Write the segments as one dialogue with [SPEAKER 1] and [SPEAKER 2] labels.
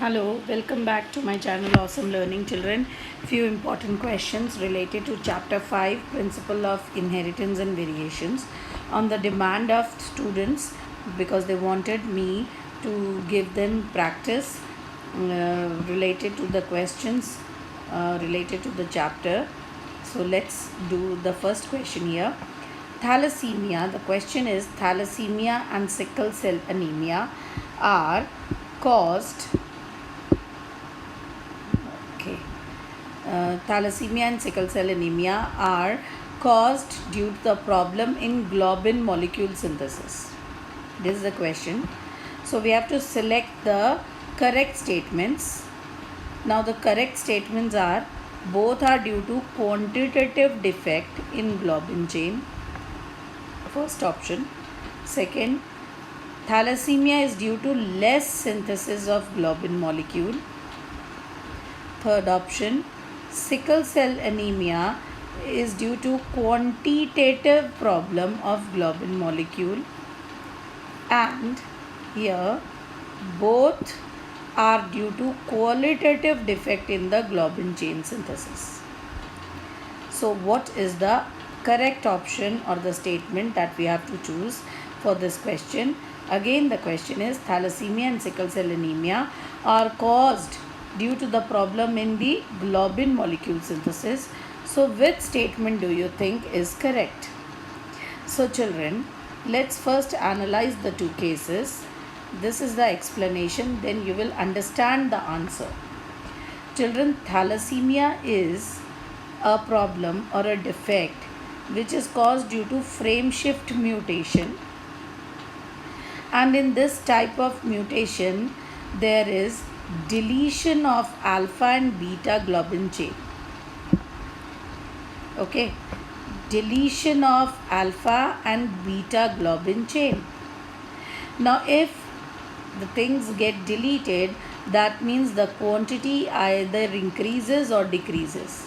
[SPEAKER 1] Hello, welcome back to my channel Awesome Learning Children. Few important questions related to chapter 5 Principle of Inheritance and Variations on the demand of students because they wanted me to give them practice related to the questions related to the chapter. So let's do the first question here. Thalassemia, the question is thalassemia and sickle cell anemia are caused thalassemia and sickle cell anemia are caused due to the problem in globin molecule synthesis. This is the question. So we have to select the correct statements. Now the correct statements are both are due to quantitative defect in globin chain. First option. Second, thalassemia is due to less synthesis of globin molecule. Third option, sickle cell anemia is due to quantitative problem of globin molecule, and here both are due to qualitative defect in the globin chain synthesis. So what is the correct option or the statement that we have to choose for this question? Again, the question is thalassemia and sickle cell anemia are caused due to the problem in the globin molecule synthesis. So which statement do you think is correct? So children, let's first analyze the two cases. This is the explanation, then you will understand the answer. Children, thalassemia is a problem or a defect which is caused due to frame shift mutation, and in this type of mutation there is deletion of alpha and beta globin chain. Okay, deletion of alpha and beta globin chain. Now if the things get deleted, that means the quantity either increases or decreases.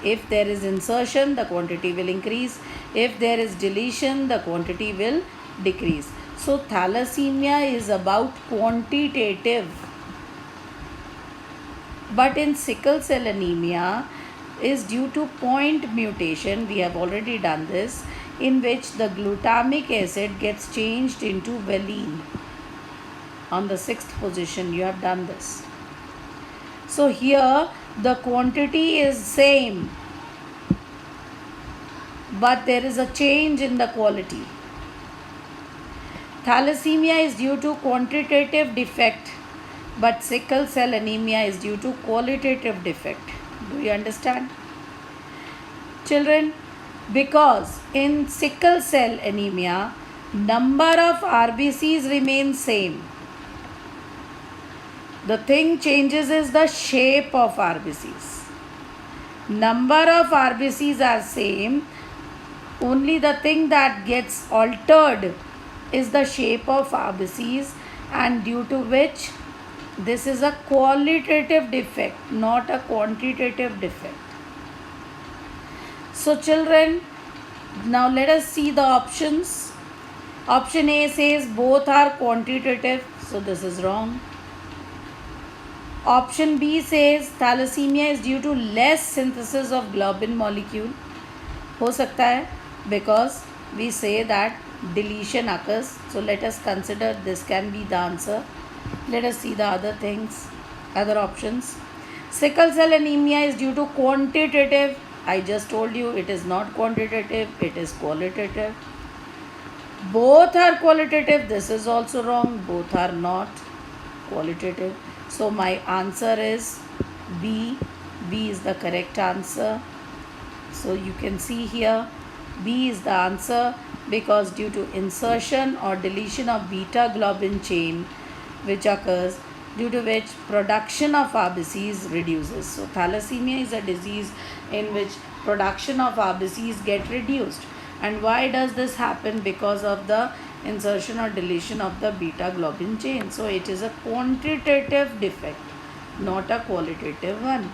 [SPEAKER 1] If there is insertion, the quantity will increase. If there is deletion, the quantity will decrease. So thalassemia is about quantitative, but in sickle cell anemia is due to point mutation. We have already done this, in which the glutamic acid gets changed into valine. On the 6th position you have done this. So here the quantity is same, but there is a change in the quality. Thalassemia is due to quantitative defect, but sickle cell anemia is due to qualitative defect. Do you understand? Children, because in sickle cell anemia, number of RBCs remains same. The thing changes is the shape of RBCs. Number of RBCs are same. Only the thing that gets altered is the shape of RBCs, and due to which this is a qualitative defect, not a quantitative defect. So children, now let us see the options. Option A says both are quantitative, so this is wrong. Option B says thalassemia is due to less synthesis of globin molecule. हो सकता है, because we say that deletion occurs. So let us consider this can be the answer. Let us see the other things, other options. Sickle cell anemia is due to quantitative. I just told you it is not quantitative, it is qualitative. Both are qualitative. This is also wrong. Both are not qualitative. So my answer is B. B is the correct answer. So you can see here B is the answer, because due to insertion or deletion of beta globin chain which occurs, due to which production of RBCs reduces. So thalassemia is a disease in which production of RBCs get reduced. And why does this happen? Because of the insertion or deletion of the beta globin chain. So it is a quantitative defect, not a qualitative one.